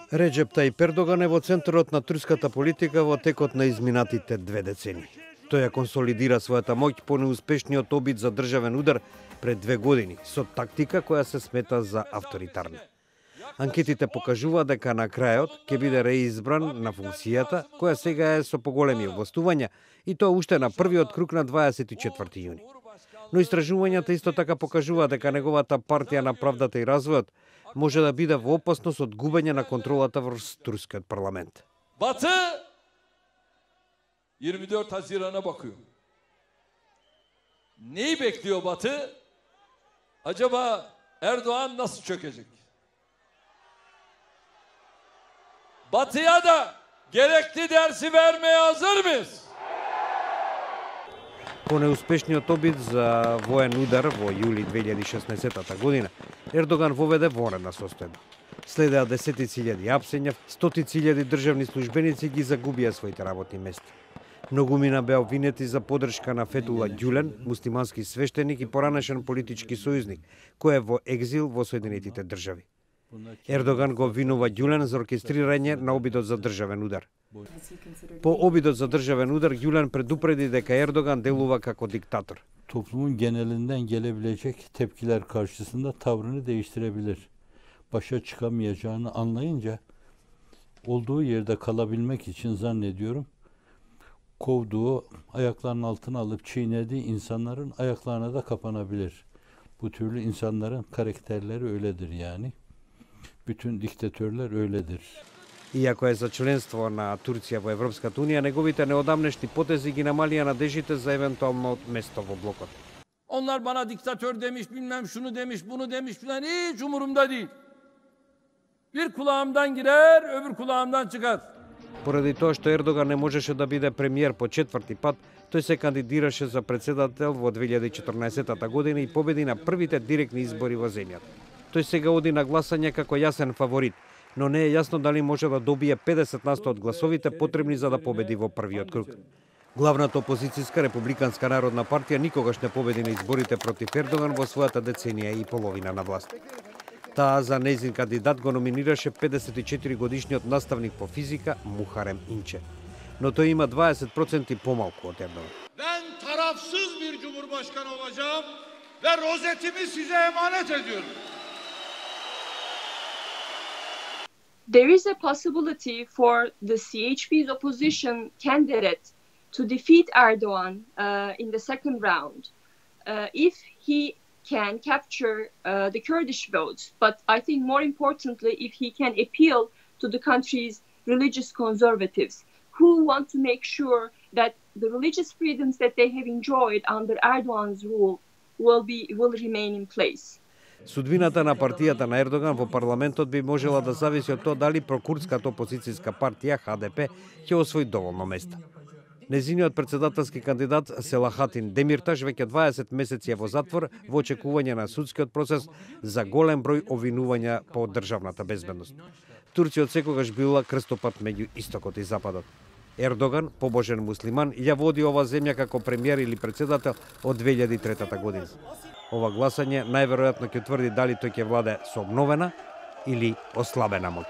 Реджеп Тајип Ердоган е во центарот на турската политика во текот на изминатите 2 децении. Тој ја консолидира својата моќ по неуспешниот обид за државен удар пред 2 години, со тактика која се смета за авторитарна. Анкетите покажуваат дека на крајот ќе биде реизбран на функцијата, која сега е со поголеми овластувања, и тоа уште на првиот круг на 24 јуни. Но истражувањата исто така покажуваат дека неговата партија на правдата и развојот може да биде во опасност од губење на контролата врз турскиот парламент. Batı 24 Haziran'a bakıyor. Neyi bekliyor Batı? Acaba Erdoğan nasıl çökecek? Batı'ya da gerekli dersi vermeye hazır mıyız? По неуспешниот обид за воен удар во јули 2016 година, Ердоган воведе вонредна состојба. Следеа десетици илјади апсења, стотици илјади државни службеници ги загубија своите работни места. Многумина беа обвинети за подршка на Фетула Ѓулен, муслимански свештеник и поранешен политички сојузник, кој е во екзил во Соединетите држави. Ердоган го обвинува Ѓулен за оркестрирање на обидот за државен удар. По обидот за државен удар Ѓулен предупреди дека Ердоган делува како диктатор. Toplumun genelinden gelebilecek tepkiler karşısında tavrını değiştirebilir. Başa çıkamayacağını anlayınca olduğu yerde kalabilmek için zannediyorum kovduğu, ayaklarının altına alıp çiğnediği insanların ayaklarına da kapanabilir. Bu türlü insanların karakterleri öyledir yani. Bütün diktatörler öyledir. Иако е за членство на Турција во Европската Унија, неговите неодамнешни потези ги намалија надежите за евентуално место во блокот. Onlar bana diktatör demiş, bilmem şunu demiş, bunu demiş filan, hiç umurumda değil. Bir kulağımdan girer, öbür kulağımdan çıkar. Поради тоа што Ердоган не можеше да биде премиер по 4-ти пат, тој се кандидираше за председател во 2014 година и победи на првите директни избори во земјата. Тој сега оди на гласање како јасен фаворит, но не е јасно дали може да добие 50% од гласовите потребни за да победи во првиот круг. Главната опозицијска Републиканска народна партија никогаш не победи на изборите против Ердоган во својата деценија и половина на власт. Таа за нејзин кандидат го номинираше 54 годишниот наставник по физика Мухарем Инче. Но тој има 20% помалку од Ердоган. Ben tarafsız bir cumhurbaşkanı olacağım ve rozetimi size emanet ediyorum. There is a possibility for the CHP's opposition candidate to defeat Erdogan in the second round if he can capture the Kurdish votes. But I think more importantly, if he can appeal to the country's religious conservatives who want to make sure that the religious freedoms that they have enjoyed under Erdogan's rule will remain in place. Судбината на партијата на Ердоган во парламентот би можела да зависи од тоа дали прокурдската опозицијска партија ХДП ќе освои доволно места. Незиниот председателски кандидат Селахатин Демирташ веќе 20 месеци е во затвор во очекување на судскиот процес за голем број обвинувања по државната безбедност. Турција од секогаш била крстопат меѓу истокот и западот. Ердоган, побожен муслиман, ја води ова земја како премиер или председател од 2003 година. Ова гласање најверојатно ќе утврди дали тој ќе владе со обновена или ослабена моќ.